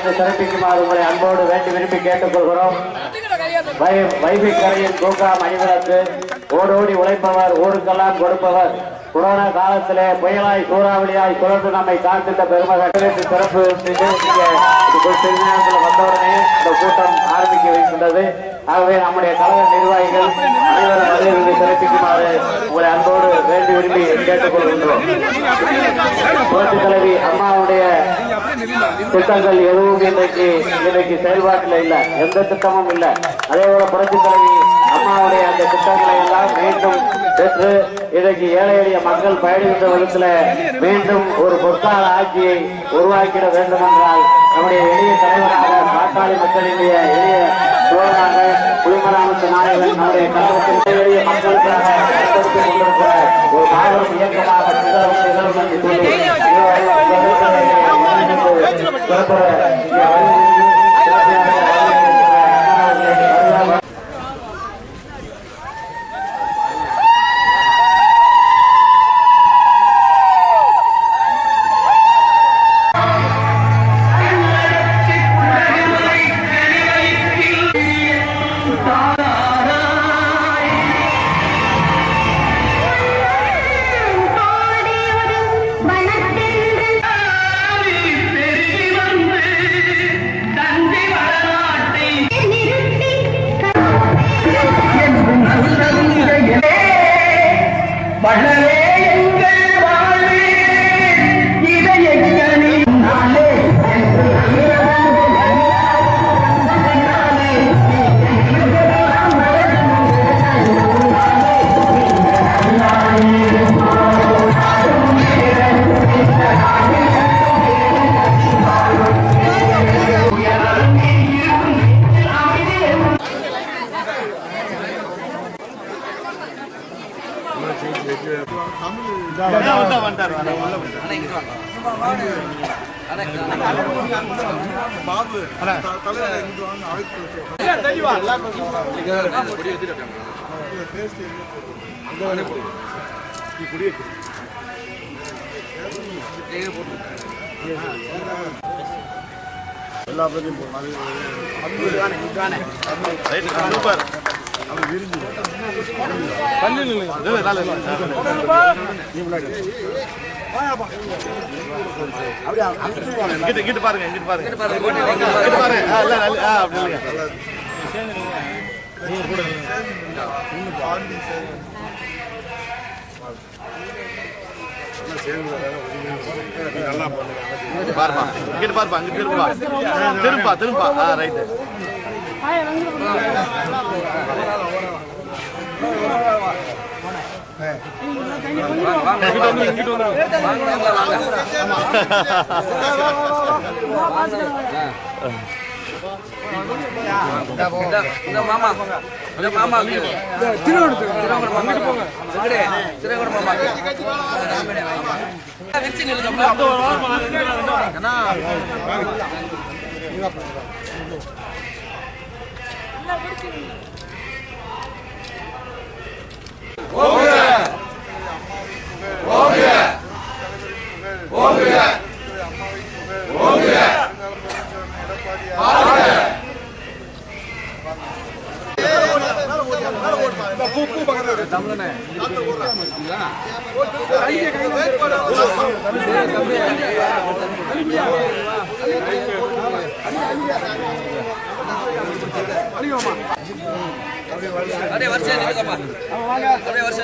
இருந்து சிறப்பிக்குமாறு உங்களை அன்போடு வேண்டி விரும்பி கேட்டுக்கொள்கிறோம். வைகை கரையில் தூக்கா மணிவிளக்கு ஓடோடி உழைப்பவர் ஊருக்கெல்லாம் கொடுப்பவர் கொரோனா காலத்திலே புயலாய் சூறாவளியாய் சுழன்று நம்மை காத்திட்ட பெருமகள் சிறப்பு வந்தவுடனே இந்த கூட்டம் ஆரம்பிக்க வைக்கின்றது. ஆகவே நம்முடைய கழக நிர்வாகிகள் அனைவரும் அதிலிருந்து சிறப்பிக்குமாறு உங்களை அன்போடு வேண்டி விரும்பி கேட்டுக்கொள்கின்றோம். புரட்சித் தலைவி அம்மாவுடைய திட்டங்கள் எதுவும் இன்றைக்கு செயல்பாட்டில் இல்லை, எந்த திட்டமும் இல்லை. அதே போல புரட்சித் தலைவி அம்மாவுடைய அந்த திட்டங்களை எல்லாம் மீண்டும் பெற்று இன்றைக்கு ஏழை எளிய மக்கள் பயணிக்கின்ற விதத்தில் மீண்டும் ஒரு பொற்கால ஆட்சியை உருவாக்கிட வேண்டும் என்றால் நம்முடைய எளிய தலைவராக பாட்டாளி மக்களினுடைய எளிய தோழனாக குடிமராமத்து நாயகன் நம்முடைய கழகத்தில் எளிய மக்களுக்காக கொண்டிருக்கிற ஒரு மாபெரும் இயக்கமாக திகழும் என்று சொல்லி திருப்பா ரைட் மாமா अरे वर्ष अरे वर्ष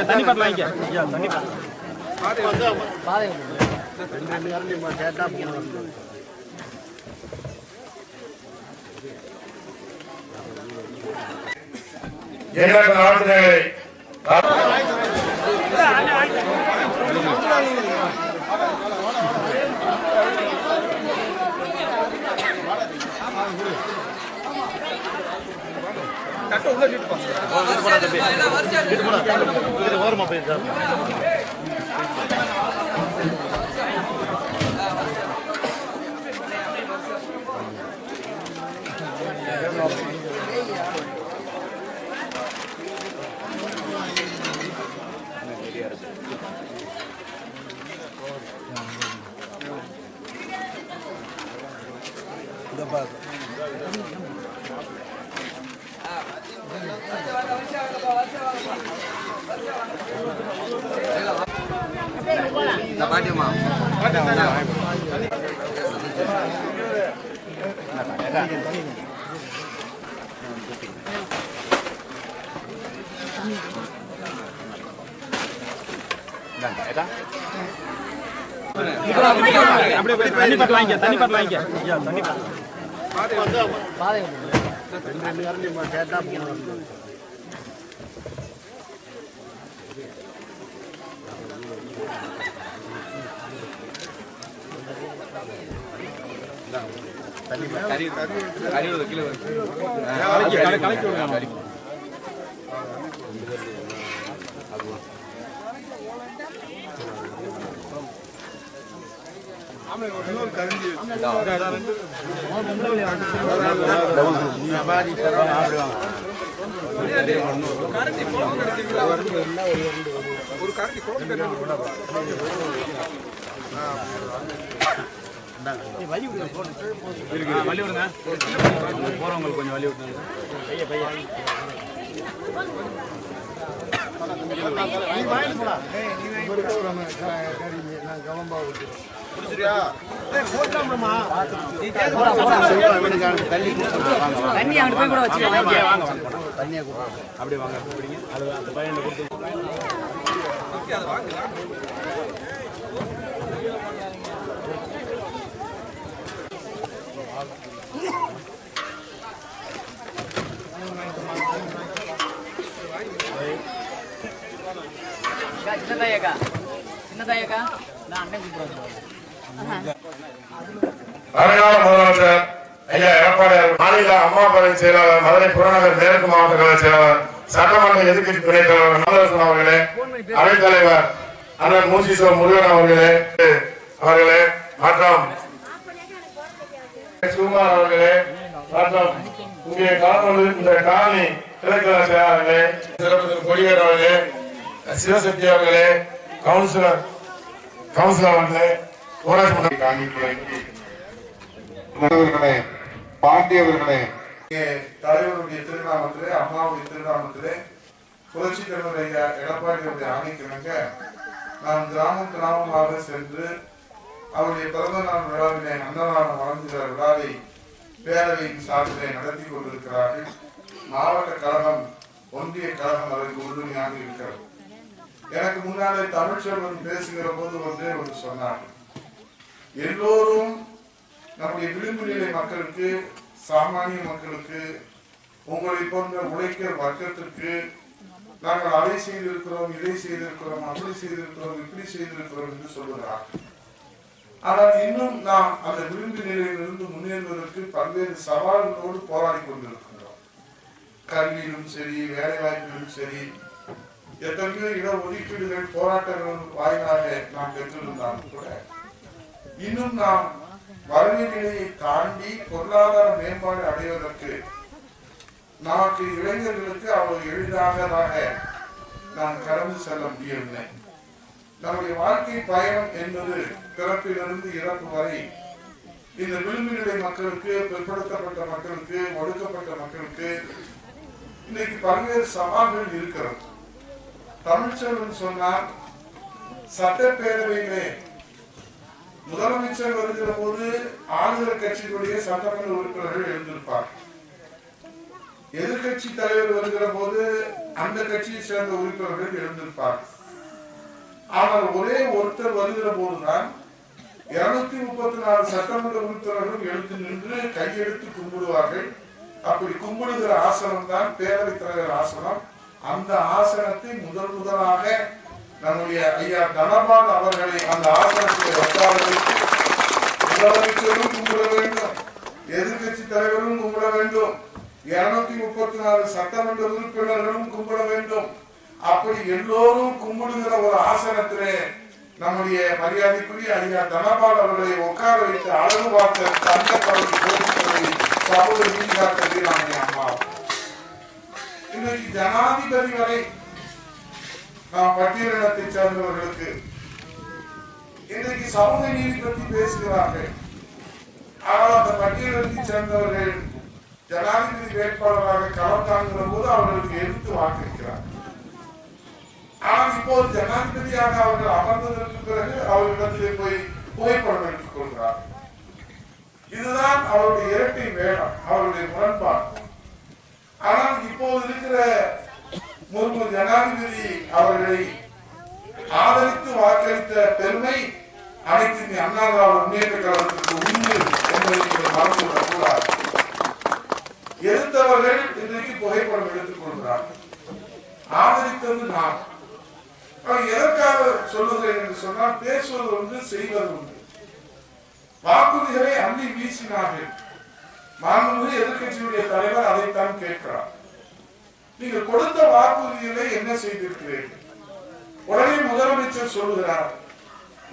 தண்ணி பாட்டில் வாங்கிக்க எண்ணற்ற நாட்டினை பாட்டியம்மா தண்ணி பாட்டு வாங்கிக்க கேட்டா ஒரு காரணி வலி விடுங்க போறவங்களுக்கு கொஞ்சம் வலி விடுங்க தண்ணி அங்க போய் கூட வச்சுக்கோங்க தண்ணியை அப்படியே வாங்க அது அந்த பையனை கொடுத்து வருங்கால முதலமைச்சர் ஐயா எடப்பாடி மாநில அம்மா பேரவை செயலாளர் மதுரை புறநகர் மேற்கு மாவட்ட கழக செயலாளர் சட்டமன்ற எதிர்க்கட்சி துணைத் தலைவர் நல்லரசன் அவர்களே, அவைத் தலைவர் அண்ணன் மூசிசோ முருகன் அவர்களே மற்றும் சுகுமார் அவர்களே மற்றும் இங்கே கலந்து இந்த காலனி கிழக்கு செயலாளர்களே, சிறப்பு கொடிவேர் அவர்களே, சிவசக்தி அவர்களே, கவுன்சிலர் அவர்களே, ஊராட்சி மன்ற பாண்டியவர்களே, தலைவருடைய திருநாமத்திலே அம்மாவுடைய திருநாமத்திலே புரட்சி தலைவர் ஐயா எடப்பாடியுடைய ஆணைக்கிணங்க நாம் கிராமமாக சென்று அவருடைய பிறந்த நாள் விழாவினை அன்னதானம் வழங்குகிற விழாவை பேரவையின் சார்பிலே நடத்தி கொண்டிருக்கிறார்கள். மாவட்ட கழகம் ஒன்றிய கழகம் அதற்கு உறுதுணையாக இருக்கிறது. எனக்கு முன்னாலே தமிழ்ச்செல்வன் பேசுகிற போது ஒன்று சொன்னார். எல்லோரும் நம்முடைய விளிம்பு நிலை மக்களுக்கு, சாமானிய மக்களுக்கு, உங்களை போன்ற உழைக்கிற வர்க்கத்திற்கு நாங்கள் அதை செய்திருக்கிறோம், இதை செய்திருக்கிறோம், அப்படி செய்திருக்கிறோம், இப்படி செய்திருக்கிறோம் என்று சொல்லுகிறார். ஆனால் இன்னும் நாம் அந்த விளிம்பு நிலையிலிருந்து முன்னேறுவதற்கு பல்வேறு சவால்களோடு போராடி கொண்டிருக்கின்றோம். கல்வியிலும் சரி, வேலை வாய்ப்பிலும் சரி, எத்தனையோ இட ஒதுக்கீடுகள் போராட்டங்கள் வாயிலாக நாம் பெற்றிருந்தாலும் கூட இன்னும் நாம் வறுமை நிலையை தாண்டி பொருளாதார மேம்பாடு அடைவதற்கு நமக்கு இளைஞர்களுக்கு அவ்வளவு எளிதாக நாம் கடந்து செல்ல முடியவில்லை. நம்முடைய வாழ்க்கை பயணம் என்பது பிறப்பிலிருந்து இறப்பு வரை இந்த விளிம்பு நிலை மக்களுக்கு, பிற்படுத்தப்பட்ட மக்களுக்கு, ஒடுக்கப்பட்ட மக்களுக்கு இன்னைக்கு பல்வேறு சவால்கள் இருக்கிறது. தமிழ்ச்செல்வன் சொன்னார், சட்டப்பேரவையிலே முதலமைச்சர் வருகிற போது ஆளுகிற கட்சிகளுடைய சட்டமன்ற உறுப்பினர்கள் எழுந்திருப்பார். எதிர்கட்சி தலைவர் வருகிற போது அந்த கட்சியை சேர்ந்த உறுப்பினர்கள் எழுந்திருப்பார். ஆனால் ஒரே ஒருத்தர் வருகிற போதுதான் 234 சட்டமன்ற உறுப்பினர்களும் எழுந்து நின்று கையெடுத்து கும்பிடுவார்கள். அப்படி கும்பிடுகிற ஆசனம் தான் பேரவைத் தலைவர் ஆசனம். அந்த ஆசனத்தை முதலாக நம்முடைய ஐயா தனபால் அவர்களை அந்த ஆசனத்தை வந்தார்கள். முதலமைச்சரும் கும்பிட வேண்டும், எதிர்கட்சி தலைவரும் கும்பிட வேண்டும், 234 சட்டமன்ற உறுப்பினர்களும் கும்பிட வேண்டும். அப்படி எல்லோரும் கும்பிடுகிற ஒரு ஆசனத்திலே நம்முடைய மரியாதைக்குரிய ஐயா தனபால் அவர்களை உட்கார வைத்து அழகு பார்த்த தந்த பகுதி சமூக நீதி காக்க வீராணி அம்மா. இன்றைக்கு ஜனாதிபதி வரை நாம் பட்டியலினத்தை சேர்ந்தவர்களுக்கு இன்றைக்கு சமூக நீதி பற்றி பேசுகிறார்கள். ஆனால் அந்த பட்டியலினத்தை சேர்ந்தவர்கள் ஜனாதிபதி வேட்பாளராக களம் காண்கிற போது அவர்களுக்கு எதிர்த்து வாக்களிக்கிறார். ஆனால் இப்போது ஜனாதிபதியாக அவர்கள் அமர்ந்ததற்கு பிறகு அவர்களிடத்திலே போய் புகைப்படம் எடுத்துக் கொள்கிறார். இதுதான் அவருடைய இரட்டை வேடம், அவருடைய முரண்பாடு. ஆனால் இப்போது இருக்கிற முர்மு ஜனாதிபதி அவர்களை ஆதரித்து வாக்களித்த பெருமை அனைத்து இந்திய அண்ணா திராவிட முன்னேற்ற கழகத்திற்கு உண்டு என்பதை நீங்கள் மறந்துவிடக் கூடாது. எதிர்த்தவர்கள் இன்றைக்கு புகைப்படம் எடுத்துக் கொள்கிறார்கள். ஆதரித்தது நான். எதற்காக சொல்லுகிறேன் என்று சொன்னால், பேசுவது ஒன்று, செய்வது ஒன்று. வாக்குறுதிகளை அள்ளி வீசினார்கள். மாண்புமிகு எதிர்கட்சியுடைய தலைவர் அதைத்தான் கேட்கிறார். நீங்கள் கொடுத்த வாக்குறுதிகளை என்ன செய்திருக்கிறீர்கள்? உடனே முதலமைச்சர் சொல்லுகிறார்,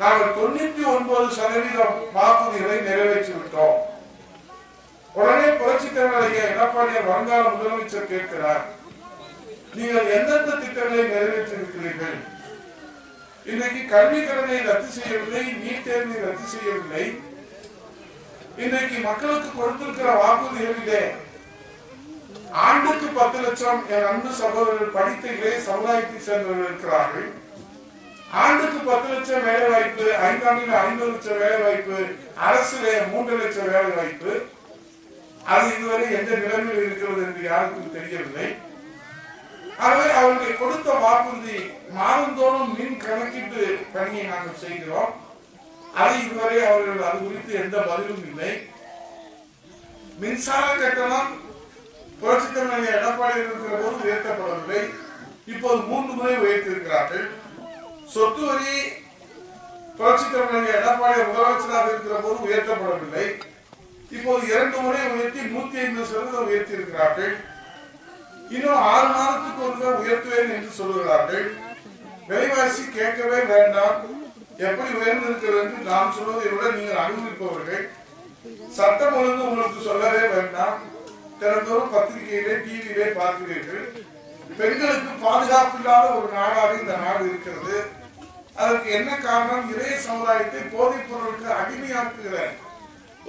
நாங்கள் 99% வாக்குறுதிகளை நிறைவேற்றி விட்டோம். உடனே புரட்சித் தலைவர் எடப்பாடியார் வருங்கால முதலமைச்சர் கேட்கிறார், நீங்கள் எந்தெந்த திட்டங்களை நிறைவேற்றிருக்கிறீர்கள்? இன்றைக்கு கல்வி கடனை ரத்து செய்யவில்லை, நீட் தேர்வை ரத்து செய்யவில்லை. இன்றைக்கு மக்களுக்கு கொடுத்திருக்கிற வாக்குறுதிகளிலே ஆண்டுக்கு 10 லட்சம் என் அன்பு சகோதரர்கள் படித்த இளைய சமுதாயத்தை சேர்ந்தவர்கள் இருக்கிறார்கள். ஆண்டுக்கு 10 லட்சம் வேலை வாய்ப்பு, 5 ஆண்டுகள் 50 லட்சம் வேலை வாய்ப்பு, அரசிலே 3 லட்சம் வேலை வாய்ப்பு. அது இதுவரை எந்த நிலைமையில் இருக்கிறது என்று யாருக்கும் தெரியவில்லை. ஆகவே அவர்கள் கொடுத்த வாக்குறுதி மாதந்தோறும் மின் கணக்கீட்டு பணியை நாங்கள் செய்கிறோம். அது இதுவரை அவர்கள் அது குறித்து எந்த பதிலும் இல்லை. மின்சார கட்டணம் புரட்சித் தலைவர் எடப்பாடி இருக்கிற போது உயர்த்தப்படவில்லை. இப்போது 3 முறை உயர்த்திருக்கிறார்கள். சொத்து வரி புரட்சித் தலைவர் எடப்பாடி முதலமைச்சராக இருக்கிற போது உயர்த்தப்படவில்லை. இப்போது 2 முறை உயர்த்தி 150% உயர்த்தி இருக்கிறார்கள். இன்னும் 6 மாதத்துக்கு ஒருவர் உயர்த்துவேன் என்று சொல்லுகிறார்கள். விலைவாசி கேட்கவே வேண்டாம். எப்படி உயர்ந்திருக்கிறது என்று நான் சொல்வதை விட நீங்கள் அனுபவிப்பவர்கள். சட்டம் ஒழுங்கு உங்களுக்கு சொல்லவே வேண்டாம். தினந்தோறும் பத்திரிகையிலே டிவியிலே பார்க்கிறீர்கள். பெண்களுக்கு பாதுகாப்பு இல்லாத ஒரு நாடாக இந்த நாடு இருக்கிறது. அதற்கு என்ன காரணம்? இளைய சமுதாயத்தை போதைப் பொருளுக்கு அடிமையாக்குகிற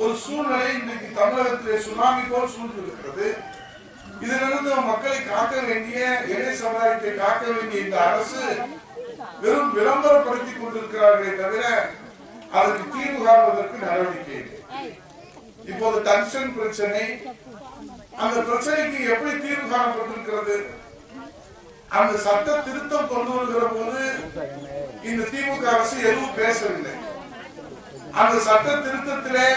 ஒரு சூழ்நிலை இன்றைக்கு தமிழகத்திலே சுனாமி போல் சூழ்ந்திருக்கிறது. இதிலிருந்து மக்களை காக்க வேண்டிய, இளைய சமுதாயத்தை காக்க வேண்டிய இந்த அரசு வெறும் விளம்பரப்படுத்திக் கொண்டிருக்கிறார்களே தவிர அதற்கு தீர்வு காண்பதற்கு நடவடிக்கை. இப்போது டங்ஸ்டன் பிரச்சனை, அந்த பிரச்சனைக்கு எப்படி தீர்வு காணப்பட்டிருக்கிறது? அந்த சட்ட திருத்தம் கொண்டு வருகிற போது இந்த திமுக அரசு எதுவும் பேசவில்லை. அந்த சட்ட திருத்தத்திலே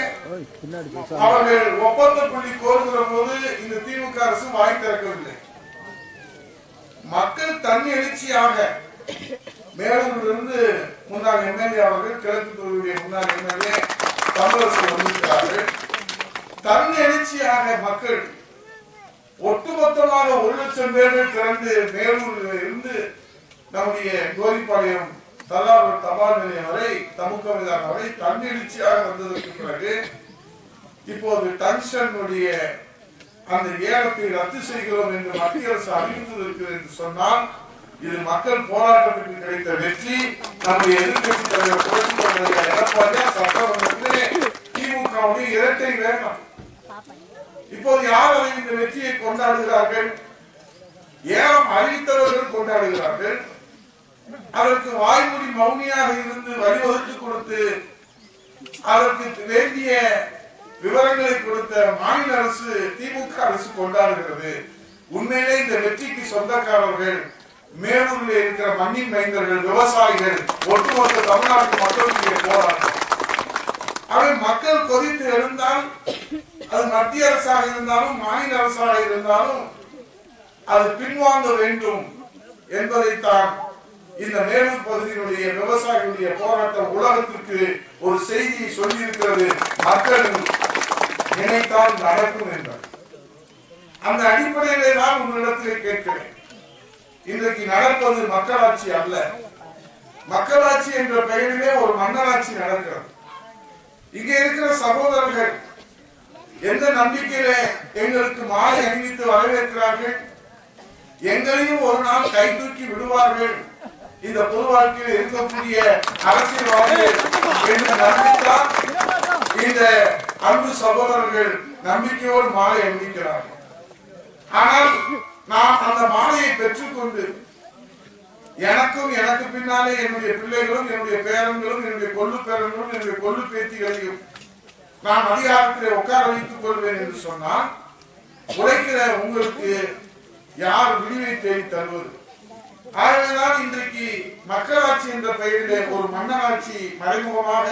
அவர்கள் ஒப்பந்த புள்ளி கோருகிற போது இந்த திமுக அரசு வாய் திறக்கவில்லை. மக்கள் தன் எழுச்சியாக மேலூரிலிருந்து முன்னாள் எம்எல்ஏ அவர்கள், கிழக்கு தொகுதியுடைய முன்னாள் எம்எல்ஏ தமிழரசு வந்திருக்கிறார்கள். தன் எழுச்சியாக மக்கள் ஒட்டுமொத்தமாக 1 லட்சம் பேர்கள் திறந்து மேலூரில் இருந்து நம்முடைய கோரிப்பாளையம் தபால் நிலையம் வரை, தமுக மைதானம் வரை தன்னெழுச்சியாக வந்ததற்கு பிறகு இப்போது டங்ஸ்டனுடைய அந்த ஏலத்தை ரத்து செய்கிறோம் என்று மத்திய அரசு அறிவித்திருக்கிறது என்று சொன்னால் இது மக்கள் போராட்டத்திற்கு கிடைத்த வெற்றி. நம்முடைய எதிர்கட்சி தலைவர் புரட்சித் தலைவர் எடப்பாடியார் சட்டமன்றத்திலே திமுகவுடைய இரட்டை வேகம். இப்போது யார் அதை இந்த வெற்றியை கொண்டாடுகிறார்கள்? ஏலம் அறிவித்தவர்கள் கொண்டாடுகிறார்கள். அதற்கு வாய்மொழி மௌனியாக இருந்து வழிவகுத்து கொடுத்து அதற்கு வேண்டிய விவரங்களை கொடுத்த மாநில அரசு, திமுக அரசு கொண்டாடுகிறது. உண்மையிலே இந்த வெற்றிக்கு சொந்தக்காரர்கள் மேலூரில் இருக்கிற மண்ணின் மைந்தர்கள், விவசாயிகள், ஒட்டுமொத்த தமிழ்நாட்டு மக்களுடைய போராட்டம். அவை மக்கள் கொதித்து எழுந்தால் அது மத்திய அரசாக இருந்தாலும் மாநில அரசாக இருந்தாலும் அது பின்வாங்க வேண்டும் என்பதைத்தான் இந்த மேலூர் பகுதியினுடைய விவசாயிகளுடைய போராட்டம் உலகத்திற்கு ஒரு செய்தியை சொல்லி இருக்கிறது. மக்கள் நினைத்தால் நடக்கும் என்றார். அந்த அடிப்படையிலே தான் உங்களிடத்திலே கேட்கிறேன். இன்றைக்கு நடப்பது மக்களாட்சி அல்ல. மக்களாட்சி என்ற பெயரிலே ஒரு மன்னராட்சி நடக்கிறது. இங்கே இருக்கிற சகோதரர்கள் எந்த நம்பிக்கையிலே எங்களுக்கு மாலை அணிவித்து வரவேற்கிறார்கள், எங்களையும் ஒரு நாள் கை தூக்கி விடுவார்கள், இந்த பொது வாழ்க்கையில் இருக்கக்கூடிய அரசியல்வாதிகள் என்று நம்பித்தான் இந்த அன்பு சகோதரர்கள் நம்பிக்கையோடு மாலை அணிவிக்கிறார்கள். ஆனால் நான் அந்த மாலையை பெற்றுக்கொண்டு எனக்கும் எனக்கு பின்னாலே என்னுடைய பிள்ளைகளும் என்னுடைய பேரன்களும் என்னுடைய கொள்ளு பேரன்களும் என்னுடைய கொள்ளு பேத்திகளையும் நான் அதிகாரத்திலே உட்கார வைத்துக் கொள்வேன் என்று சொன்னால் உழைக்கிற உங்களுக்கு யார் விடிவை தேடி தருவது? ஆகவேதான் இன்றைக்கு மக்களாட்சி என்ற பெயரிலே ஒரு மன்னராட்சி மறைமுகமாக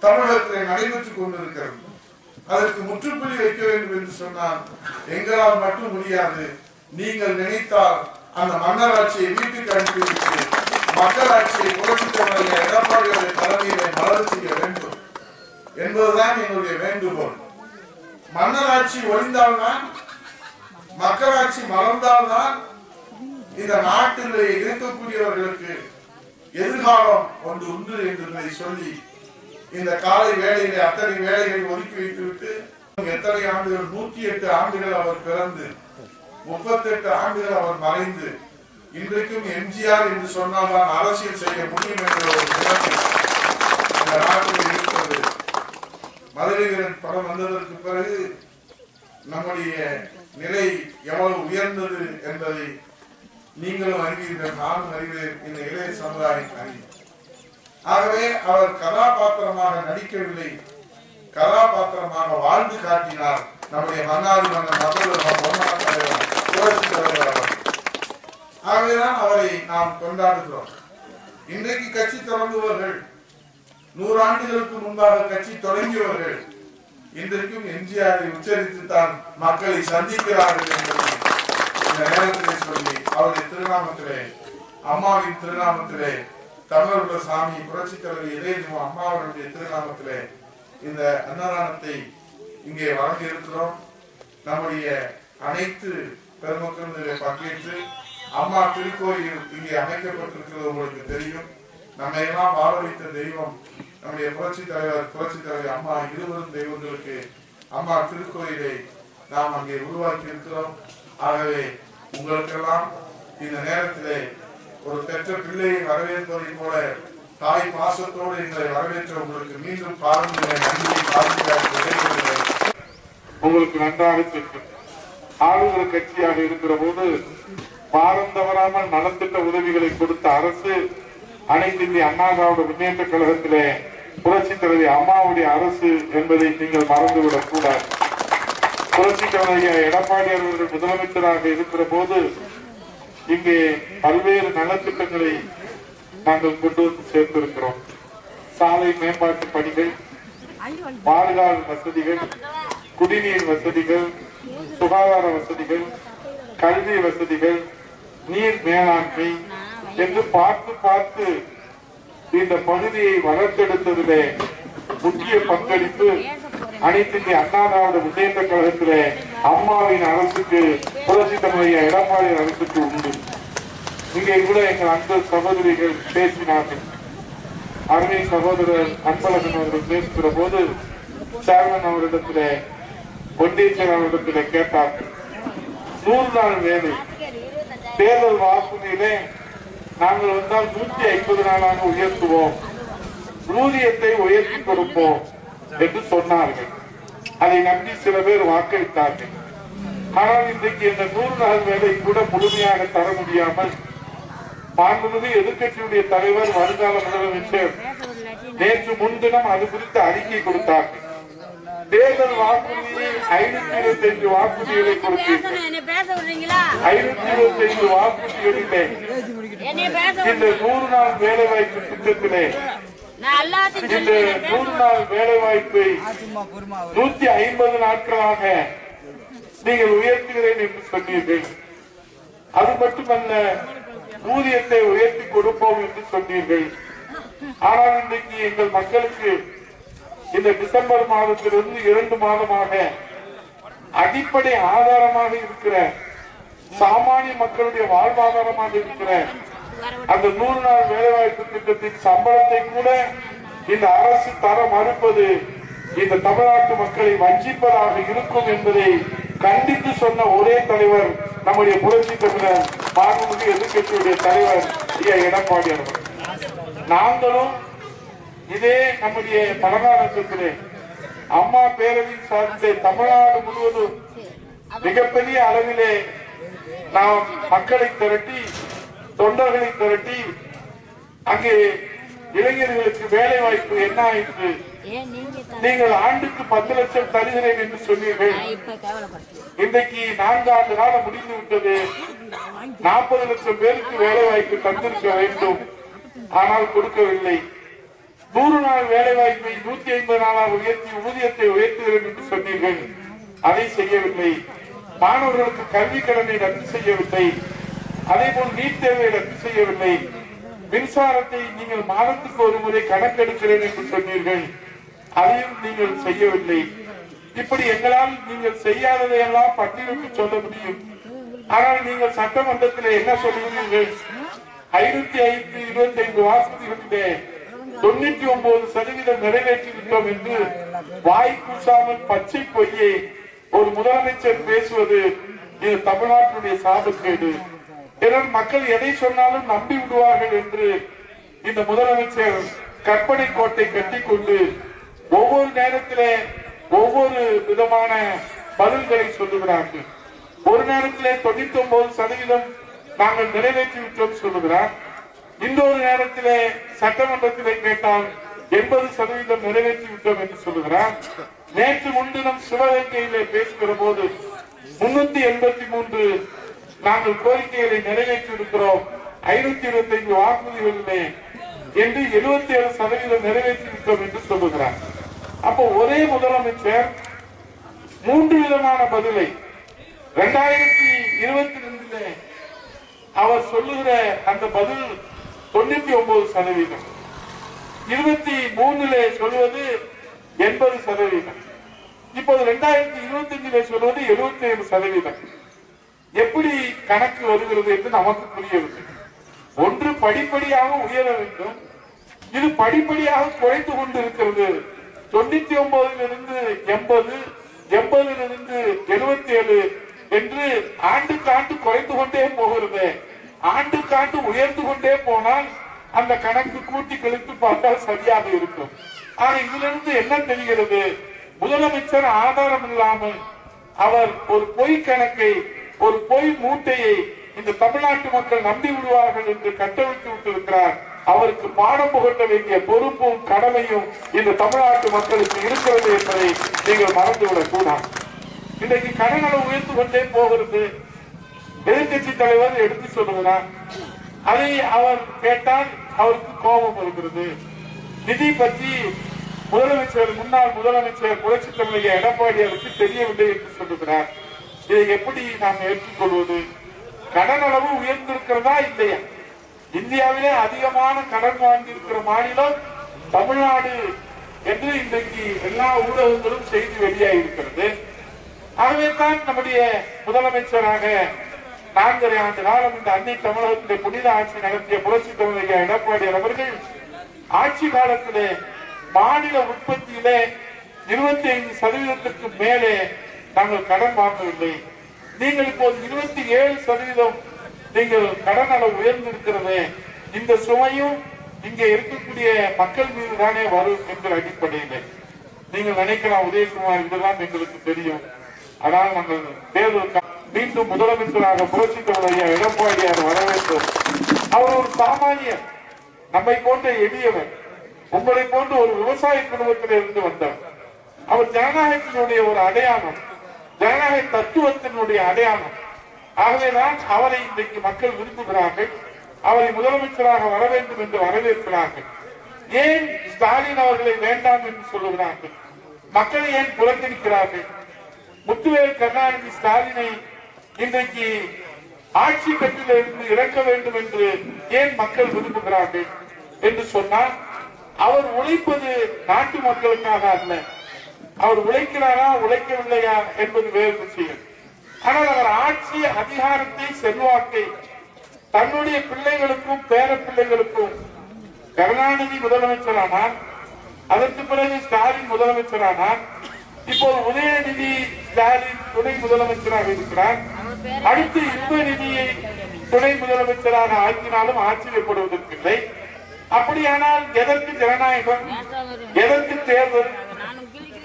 தமிழகத்திலே நடைபெற்றுக் கொண்டிருக்கிறது. அதற்கு முற்றுப்புள்ளி வைக்க வேண்டும் என்று சொன்னால் எங்களால் மட்டும் முடியாது. நீங்கள் நினைத்தால் அந்த மன்னராட்சியை வீட்டுக்கு அனுப்பிவிட்டு மக்களாட்சியை புரட்சித்தலைவர் எடப்பாடியுடைய தலைமையிலே மலர் செய்ய வேண்டும் என்பதுதான் எங்களுடைய வேண்டுகோள். மன்னராட்சி ஒழிந்தால்தான், மக்களாட்சி மலர்ந்தால்தான் இந்த நாட்டில் இருக்கக்கூடியவர்களுக்கு எதிர்காலம் ஒன்று உண்டு என்பதை சொல்லி இந்த காலை வேளையிலே அத்தனை வேலைகளை ஒதுக்கி வைத்துவிட்டு எத்தனை ஆண்டுகள், 108 ஆண்டுகள் அவர் பிறந்து 38 ஆண்டுகள் அவர் மறைந்து இன்றைக்கும் எம்ஜிஆர் என்று சொன்னால்தான் அரசியல் செய்ய முடியும் என்ற ஒரு நிலைமை இந்த நாட்டில் இருக்கிறது. மதுரை வீரன் படம் வந்ததற்கு பிறகு நம்முடைய நிலை எவ்வளவு உயர்ந்தது என்பதை நீங்களும் அறிவீர்கள், நானும் அறிவேன், இந்த இளைய சமுதாயம் அறியும். ஆகவே அவர் கதாபாத்திரமாக நடிக்கவில்லை, கதாபாத்திரமாக வாழ்ந்து காட்டினார் நம்முடைய மன்னாதி மன்னர் புரட்சித் தலைவர் அவர். ஆகவேதான் அவரை நாம் கொண்டாடுகிறோம். இன்றைக்கு கட்சி தொடங்குபவர்கள், 100 ஆண்டுகளுக்கு முன்பாக கட்சி தொடங்கியவர்கள் இன்றைக்கும் எம்ஜிஆரை உச்சரித்துத்தான் மக்களை சந்திக்கிறார்கள் என்பதை இந்த நேரத்திலே சொல்லி அவருடைய திருநாமத்திலே, அம்மாவின் திருநாமத்திலே, தமிழர்கள் சாமி புரட்சித் தலைவர் இதயதெய்வம் அம்மாவர்களுடைய திருநாமத்திலே இந்த அன்னதானத்தை இங்கே வழங்கி இருக்கிறோம். நம்முடைய அனைத்து பெருமக்களும் பங்கேற்று அம்மா திருக்கோயில் இங்கே அமைக்கப்பட்டிருக்கிறது உங்களுக்கு தெரியும். நம்ம எல்லாம் வாழ வைத்த தெய்வம் நம்முடைய புரட்சித் தலைவர் அம்மா. இருவரும் தெய்வங்களுக்கு அம்மா திருக்கோயிலை நாம் அங்கே உருவாக்கி இருக்கிறோம். ஆகவே உங்களுக்கெல்லாம் இந்த நேரத்திலே ஒரு பெற்ற பிள்ளையை வரவேற்பதை போல தாய் பாசத்தோடு எங்களை வரவேற்ற உங்களுக்கு மீண்டும் பாருங்கள், நன்றியை பாருங்கள். உங்களுக்கு நன்றாக தெரியும், ஆளுகிற கட்சியாக இருக்கிற போது பாரம் தவறாமல் நலத்திட்ட உதவிகளை கொடுத்த அரசு அனைத்து இந்திய அண்ணா திராவிட முன்னேற்ற கழகத்திலே புரட்சித் தலைவர் அம்மாவுடைய அரசு என்பதை நீங்கள் மறந்துவிடக் கூடாது. புரட்சித் தலைவர் எடப்பாடி அவர்கள் முதலமைச்சராக இருக்கிற போது இங்கே பல்வேறு நலத்திட்டங்களை நாங்கள் கொண்டு வந்து சேர்த்திருக்கிறோம். சாலை மேம்பாட்டு பணிகள், பாதுகாப்பு வசதிகள், குடிநீர் வசதிகள், சுகாதார வசதிகள், கல்வி வசதிகள், நீர் மேலாண்மை என்று பார்த்து பார்த்து இந்த பகுதியை வளர்த்தெடுத்ததிலே முக்கிய பங்களிப்பு அனைத்து இந்திய அண்ணா திராவிட முன்னேற்ற கழகத்திலே அம்மாவின் அரசுக்கு, புரட்சித் தலைவர் எடப்பாடி அரசுக்கு உண்டு. இங்கே கூட எங்கள் அன்பு சகோதரிகள் பேசினார்கள். அருமை சகோதரர் அன்பழகன் அவர்கள் பேசுகிற போது சேர்மன் அவரிடத்திலே, ஒண்டீஸ்வரர் அவரிடத்திலே கேட்டார்கள், 100 நாள் வேலை தேர்தல் வாக்குறுதியிலே நாங்கள் வந்தால் 150 நாளாக உயர்த்துவோம், ஊதியத்தை உயர்த்தி கொடுப்போம் என்று சொன்னார்கள். அதை நம்பி சில பேர் வாக்களித்தார்கள். ஆனால் இன்றைக்கு இந்த 100 நாள் வேலை கூட முழுமையாக தர முடியாமல் மாண்புமிகு எதிர்க்கட்சியுடைய தலைவர், வருங்கால முதலமைச்சர் நேற்று முன்தினம் அது குறித்து அறிக்கை கொடுத்தார்கள். தேர்தல் வாக்குறுதியை 525 வாக்குறுதிகளை கொடுத்தீர்கள். 525 வாக்குறுதிகளிலே இந்த 100 நாள் வேலைவாய்ப்பு திட்டத்திலே இந்த 100 நாள் வேலைவாய்ப்பை 150 நாட்களாக நீங்கள் உயர்த்துகிறேன் என்று சொன்னீர்கள். அது மட்டுமல்ல, ஊதியத்தை உயர்த்தி கொடுப்போம் என்று சொன்னீர்கள். ஆனால் இன்றைக்கு எங்கள் மக்களுக்கு இந்த டிசம்பர் மாதத்திலிருந்து 2 மாதமாக அடிப்படை ஆதாரமாக இருக்கிற சாமானிய மக்களுடைய வாழ்வாதாரமாக இருக்கிற அந்த 100 நாள் வேலைவாய்ப்பு திட்டத்தின் சம்பளத்தை கூட இந்த அரசு தர மறுப்பது இந்த தமிழ்நாட்டு மக்களை வஞ்சிப்பதாக இருக்கும் என்பதை கண்டித்து சொன்ன ஒரே தலைவர் நம்முடைய புரட்சி தமிழர் மாண்புமிகு எதிர்க்கட்சியுடைய தலைவர் எடப்பாடி அவர்கள். நாங்களும் இதே நம்முடைய பலகாலத்திலே அம்மா பேரவையின் சார்பிலே தமிழ்நாடு முழுவதும் மிகப்பெரிய அளவிலே நாம் மக்களை திரட்டி, தொண்டர்களை திரட்டி, அங்கே இளைஞர்களுக்கு வேலை வாய்ப்பு என்ன ஆயிற்று, நீங்கள் ஆண்டுக்கு 10 லட்சம் தருகிறேன் என்று சொன்னீர்கள். இன்றைக்கு 4 ஆண்டு காலம் முடிந்து விட்டது. 40 லட்சம் பேருக்கு வேலை வாய்ப்பு தந்திருக்க வேண்டும், ஆனால் கொடுக்கவில்லை. 100 நாள் வேலை வாய்ப்பை 150 நாளாக உயர்த்தி ஊதியத்தை உயர்த்துகிறேன் என்று சொன்னீர்கள். அதை செய்யவில்லை. மாணவர்களுக்கு கல்வி கடனை ரத்து செய்யவில்லை. அதே போல் நீட் தேர்வை ரத்து செய்யவில்லை. மின்சாரத்தை நீங்கள் மாதத்துக்கு ஒரு முறை கணக்கெடுக்கிறேன் என்று சொன்னீர்கள். அதையும் நீங்கள் செய்யவில்லை. இப்படி எங்களால் நீங்கள் செய்யாததையெல்லாம் பட்டியலுக்கு சொல்ல முடியும். ஆனால் நீங்கள் சட்டமன்றத்தில் என்ன சொல்லுகிறீர்கள்? 525 வாக்குறுதிகளிலே 99% நிறைவேற்றிவிட்டோம் என்று வாய் கூசாமல் பச்சை பொய்யை ஒரு முதலமைச்சர் பேசுவது இது தமிழ்நாட்டுடைய சாபக்கேடு. ஏனால் மக்கள் எதை சொன்னாலும் நம்பி விடுவார்கள் என்று இந்த முதலமைச்சர் கற்பனை கோட்டை கட்டிக்கொண்டு ஒவ்வொரு நேரத்திலே ஒவ்வொரு விதமான பதில்களை சொல்லுகிறார்கள். ஒரு நேரத்திலே 99% நாங்கள் நிறைவேற்றி விட்டோம் சொல்லுகிறார். இன்னொரு நேரத்திலே சட்டமன்றத்திலே கேட்டால் 80% நிறைவேற்றி விட்டோம் என்று சொல்லுகிறார். நேற்று முன்தினம் சிவகங்கையிலே பேசுகிற போது 383 நாங்கள் கோரிக்கைகளை நிறைவேற்றி இருக்கிறோம் 525 வாக்குறுதிகளிலே என்று 77% நிறைவேற்றி விட்டோம் என்று சொல்லுகிறார். அப்போ ஒரே முதலமைச்சர் 3 விதமான பதிலை 2022 அவர் சொல்லுகிற அந்த பதில் 99%, 23 சொல்வது 80%, இப்போது 2025 சொல்வது 77%. எப்படி கணக்கு வருகிறது என்று நமக்கு புரியவில்லை. ஒன்று படிப்படியாக உயர வேண்டும், இது படிப்படியாக குறைந்து கொண்டிருக்கிறது. 99 80, 80 77 என்று ஆண்டுக்கு ஆண்டு குறைந்து கொண்டே போகிறது. ஆண்டுக்கு ஆண்டு உயர்ந்து கொண்டே போனால் அந்த கணக்கு கூட்டி கழித்து பார்த்தால் சரியாக இருக்கும். ஆனா இதிலிருந்து என்ன தெரிகிறது? முதலமைச்சர் ஆதாரம் இல்லாமல் அவர் ஒரு பொய் கணக்கை, ஒரு பொய் மூட்டையை இந்த தமிழ்நாட்டு மக்கள் நம்பி விடுவார்கள் என்று கட்டவிழ்த்து விட்டிருக்கிறார். அவருக்கு பாடம் புகட்ட வேண்டிய பொறுப்பும் கடமையும் இந்த தமிழ்நாட்டு மக்களுக்கு இருக்கிறது என்பதை நீங்கள் மறந்துவிடக் கூடாது. இன்றைக்கு கடன் அளவு உயர்ந்து கொண்டே போகிறது. எதிர்கட்சி தலைவர் எடுத்து சொல்லுகிறார். அதை அவர் கேட்டால் அவருக்கு கோபம் வருகிறது. நிதி பற்றி முதலமைச்சர், முன்னாள் முதலமைச்சர் புரட்சி தமிழக எடப்பாடியாருக்கு தெரியவில்லை என்று சொல்லுகிறார். இதை எப்படி நாம் ஏற்றுக்கொள்வது? கடன் அளவு உயர்ந்திருக்கிறதா இல்லையா? இந்தியாவிலே அதிகமான கடன் வாங்கியிருக்கிற மாநிலம் தமிழ்நாடு என்று இன்றைக்கு எல்லா ஊடகங்களும் செய்தி வெளியாகியிருக்கிறது. ஆகவே தான் நம்முடைய முதலமைச்சராக 4.5 ஆண்டு காலம் இந்த அன்னை தமிழகத்திலே புனித ஆட்சி நடத்திய புரட்சி தமிழக எடப்பாடியார் அவர்கள் ஆட்சி காலத்திலே மாநில உற்பத்தியிலே 25% மேலே நாங்கள் கடன் வாங்கவில்லை. நீங்கள் இப்போது 27% நீங்கள் கடன் அளவு உயர்ந்திருக்கிறது. இந்த சுமையும் இங்கே இருக்கக்கூடிய மக்கள் மீது தானே வரும் என்கிற அடிப்படையில் நீங்கள் நினைக்கலாம், உதயகுமார் இதெல்லாம் எங்களுக்கு தெரியும், ஆனால் நாங்கள் தேர்தல் மீண்டும் முதலமைச்சராக புரட்சி தமிழக எடப்பாடியார் வர வேண்டும். அவர் ஒரு சாமானியர், நம்மை போன்ற எளியவர், உங்களை போன்ற ஒரு விவசாய குடும்பத்தில் இருந்து வந்தவர். அவர் ஜனநாயகத்தினுடைய ஒரு அடையாளம், ஜனநாயக தத்துவத்தினுடைய அடையாளம். ஆகவேதான் அவரை இன்றைக்கு மக்கள் விரும்புகிறார்கள். அவரை முதலமைச்சராக வர வேண்டும் என்று வரவேற்கிறார்கள். ஏன் ஸ்டாலின் அவர்களை வேண்டாம் என்று சொல்லுகிறார்கள்? மக்களை ஏன் புறக்கணிக்கிறார்கள்? முத்துவேல் கருணாநிதி ஸ்டாலினை இன்றைக்கு ஆட்சி கட்டிலிருந்து இறக்க வேண்டும் என்று ஏன் மக்கள் விரும்புகிறார்கள் என்று சொன்னால், அவர் உழைப்பது நாட்டு மக்களுக்காக அல்ல. அவர் உழைக்கிறாரா உழைக்கவில்லையா என்பது வேறு விஷயம். ஆனால் அவர் ஆட்சி அதிகாரத்தை செல்வாக்கை தன்னுடைய பிள்ளைகளுக்கும் பேர பிள்ளைகளுக்கும், கருணாநிதி முதலமைச்சரானார், அதற்கு பிறகு ஸ்டாலின் முதலமைச்சரானார், இப்போது உதயநிதி ஸ்டாலின் துணை முதலமைச்சராக இருக்கிறார். அடுத்து இன்பநிதியை துணை முதலமைச்சராக ஆக்கினாலும் ஆச்சரியப்படுவதற்கில்லை. அப்படியானால் எதற்கு ஜனநாயகம், எதற்கு தேர்தல்?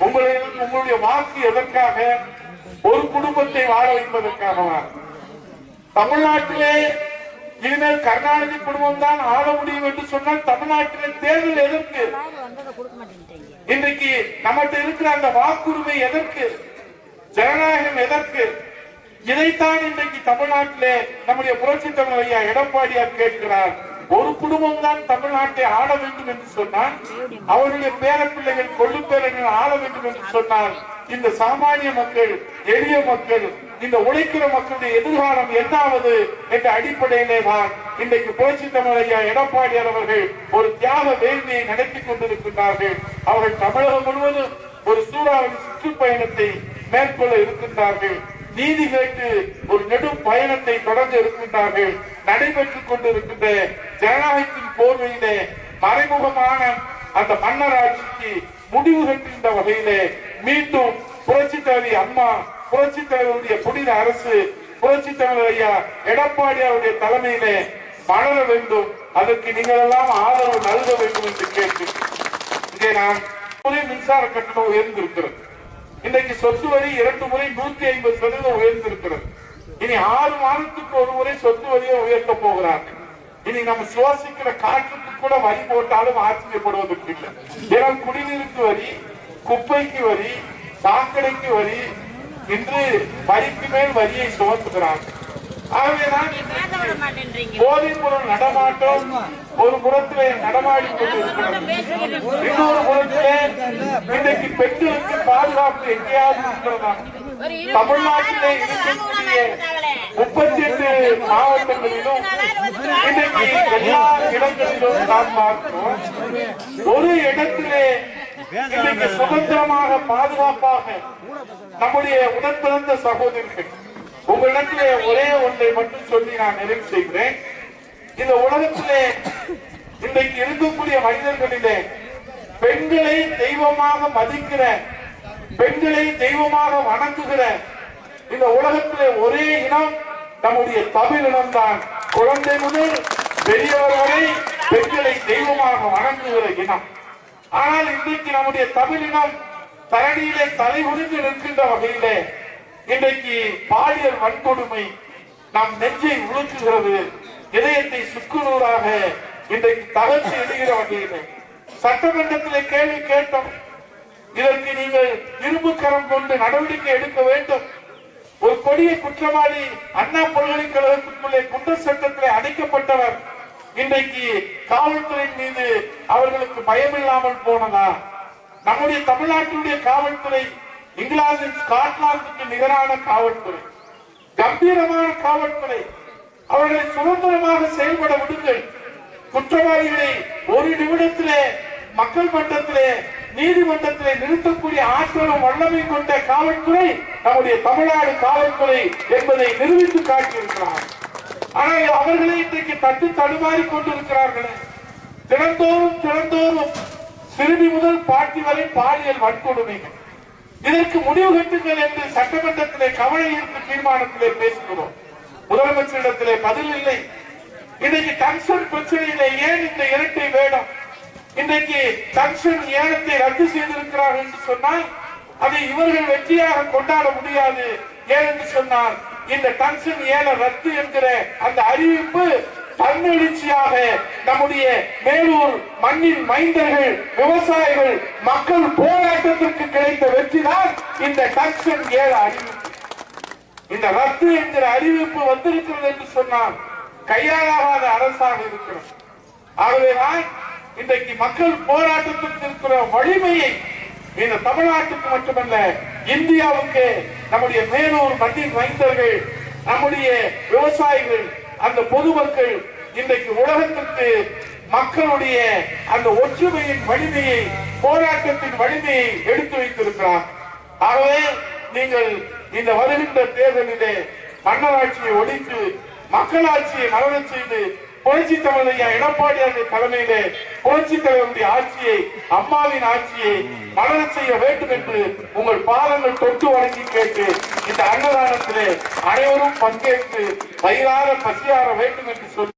உங்களுடைய வாக்கு எதற்காக? ஒரு குடும்பத்தை வாழ வைப்பதற்காகவா? தமிழ்நாட்டிலே இனிமேல் கருணாநிதி குடும்பம் தான் ஆள முடியும் என்று சொன்னால் தமிழ்நாட்டிலே தேர்தல் எதற்கு? இன்றைக்கு நம்மகிட்ட இருக்கிற அந்த வாக்குரிமை எதற்கு? ஜனநாயகம் எதற்கு? இதைத்தான் இன்றைக்கு தமிழ்நாட்டிலே நம்முடைய புரட்சித் தலைவர் ஐயா எடப்பாடியார் கேட்கிறார். ஒரு குடும்பம் தான் தமிழ்நாட்டை ஆள வேண்டும் என்று சொன்னால், அவருடைய பேர பிள்ளைகள் கொள்ளு பேரர்கள் ஆள வேண்டும் என்று சொன்னால், இந்த சாமானிய மக்கள், எளிய மக்கள், இந்த உழைக்கிற மக்களுடைய எதிர்காலம் என்னாவது என்ற அடிப்படையிலே தான் இன்றைக்கு புரட்சித் தலைவர் ஐயா எடப்பாடியார் அவர்கள் ஒரு தியாக வேள்வியை நடத்தி கொண்டிருக்கின்றார்கள். அவர்கள் தமிழகம் முழுவதும் ஒரு சூறாவளி சுற்றுப்பயணத்தை மேற்கொள்ள இருக்கின்றார்கள். நீதி கேட்டு ஒரு நெடும் பயணத்தை தொடர்ந்து இருக்கின்றார்கள். நடைபெற்றுக் கொண்டிருக்கின்ற ஜனநாயகத்தின் போர்வையிலே மறைமுகமான அந்த மன்னர் ஆட்சிக்கு முடிவு கட்டுகின்ற வகையிலே மீண்டும் புரட்சித் தலைவி அம்மா, புரட்சித் தலைவருடைய புனித அரசு, புரட்சித் தலைவர் ஐயா எடப்பாடியாருடைய தலைமையிலே மலர வேண்டும். அதற்கு நீங்கள் எல்லாம் ஆதரவு நல்க வேண்டும் என்று கேட்டு இங்கே நான் மின்சார கட்டணம் உயர்ந்திருக்கிறது. இன்றைக்கு சொத்து வரி 2 முறை 150% உயர்ந்திருக்கிறது. இனி 6 மாதத்துக்கு ஒரு முறை சொத்து வரியை உயர்த்த போகிறார்கள். இனி நம்ம சுவாசிக்கிற காற்றுக்கு கூட வரி போட்டாலும் ஆச்சரியப்படுவதற்கு இல்லை. ஏனால் குடிநீருக்கு வரி, குப்பைக்கு வரி, சாக்கடைக்கு வரி, இன்று வரிக்கு மேல் வரியை சுமத்துகிறார்கள். ஆகவேதான் போதைப் பொருள் நடமாட்டம் ஒரு புறத்திலே நடமாடி கொண்டிருக்கிறது. இன்னொரு புறத்திலே இன்றைக்கு பெண்களுக்கு பாதுகாப்பு எங்கேயாவது இருக்கிறதா? தமிழ்நாட்டிலே இருக்கக்கூடிய 38 மாவட்டங்களிலும் இன்றைக்கு எல்லா இடங்களிலும் நாம் பார்க்கிறோம். ஒரு இடத்திலே இன்றைக்கு சுதந்திரமாக பாதுகாப்பாக நம்முடைய உடன்பிறந்த சகோதரிகள், உங்களிடத்திலே ஒரே ஒன்றை மட்டும் சொல்லி நான் நிறைவு செய்கிறேன். இந்த உலகத்திலே இன்றைக்கு இருக்கக்கூடிய மனிதர்களிலே பெண்களை தெய்வமாக மதிக்கிற, பெண்களை தெய்வமாக வணங்குகிற இந்த உலகத்திலே ஒரே இனம் நம்முடைய தமிழ் இனம் தான். குழந்தை முதல் பெரியவர் வரை பெண்களை தெய்வமாக வணங்குகிற இனம். ஆனால் இன்றைக்கு நம்முடைய தமிழ் இனம் தரணியிலே தலைகுனிந்து நிற்கின்ற வகையிலே இன்றைக்கு பாலியல் வன்கொடுமை நம் நெஞ்சை உழுக்குகிறது, இதயத்தை சுக்குநூறாக இன்றைக்கு தகர்த்து இடுகிற வகையிலே சட்டமன்றத்திலே கேள்வி கேட்டோம். இதற்கு நீங்கள் இரும்பு கரம் கொண்டு நடவடிக்கை எடுக்க வேண்டும். ஒரு கொடிய குற்றவாளி அண்ணா பல்கலைக்கழகத்துக்குள்ளே குண்டர் சட்டத்திலே அடைக்கப்பட்டவர். இன்றைக்கு காவல்துறை மீது அவர்களுக்கு பயமில்லாமல் போனதா? நம்முடைய தமிழ்நாட்டினுடைய காவல்துறை இங்கிலாந்து, ஸ்காட்லாந்துக்கு நிகரான காவல்துறை, கம்பீரமான காவல்துறை. அவர்களை சுதந்திரமாக செயல்பட விடுங்கள். குற்றவாளிகளை ஒரு நிமிடத்திலே மக்கள் மன்றத்திலே, நீதிமன்றத்திலே நிறுத்தக்கூடிய ஆற்றலும் வல்லமை கொண்ட காவல்துறை நம்முடைய தமிழ்நாடு காவல்துறை என்பதை நிரூபித்து காட்டியிருக்கிறார். ஆனால் அவர்களை இன்றைக்கு தட்டு தடுமாறி கொண்டிருக்கிறார்கள். தினந்தோறும் சிறுமி முதல் பாட்டி வரை பாலியல் வன்கொடுமைகள். இதற்கு முடிவு கட்டுங்கள் என்று சட்டமன்றத்திலே கவலை ஈர்ப்பு தீர்மானத்திலே பேசுகிறோம். முதலமைச்சரிடத்திலே பதில் இல்லை. இன்றைக்கு டங்ஸ்டன் பிரச்சனையிலே ஏன் இந்த இரட்டை வேடம்? இன்றைக்கு டங்ஸ்டன் ஏலத்தை ரத்து செய்திருக்கிறார்கள் என்று சொன்னால் அதை இவர்கள் வெற்றியாக கொண்டாட முடியாது. ஏனென்று சொன்னால் இந்த டங்ஸ்டன் ஏல ரத்து என்கிற அந்த அறிவிப்பு தன்னெழுச்சியாக நம்முடைய மேலூர் மண்ணின் மைந்தர்கள், விவசாயிகள், மக்கள் போராட்டத்திற்கு கிடைத்த வெற்றிதான் இந்த டக்சன் 7 அறிவிப்பு. இந்த ரத்து என்கிற அறிவிப்பு வந்திருக்கிறது என்று சொன்னால் கையாளாத அரசாக இருக்கிறது. ஆகவேதான் இன்றைக்கு மக்கள் போராட்டத்திற்கு இருக்கிற வலிமையை இந்த தமிழ்நாட்டுக்கு மட்டுமல்ல இந்தியாவுக்கு நம்முடைய மேலூர் மண்ணின் மைந்தர்கள், நம்முடைய விவசாயிகள், அந்த பொதுமக்கள் இன்றைக்கு உலகத்திற்கு மக்களுடைய அந்த ஒற்றுமையின் வலிமையை, போராட்டத்தின் வலிமையை எடுத்து வைத்திருக்கிறார். ஆகவே நீங்கள் இந்த வருகின்ற தேர்தலிலே மன்னராட்சியை ஒழித்து மக்களாட்சியை மலரச் செய்து புரட்சி தமிழையா எடப்பாடியார் தலைமையிலே புரட்சி தலைவருடைய ஆட்சியை, அம்மாவின் ஆட்சியை மலரச் செய்ய வேண்டும் என்று உங்கள் பாதங்கள் தொட்டு வழங்கி கேட்டு இந்த அன்னதானத்திலே அனைவரும் பங்கேற்று வயிறார பசியாற வேண்டும் என்று சொல்லி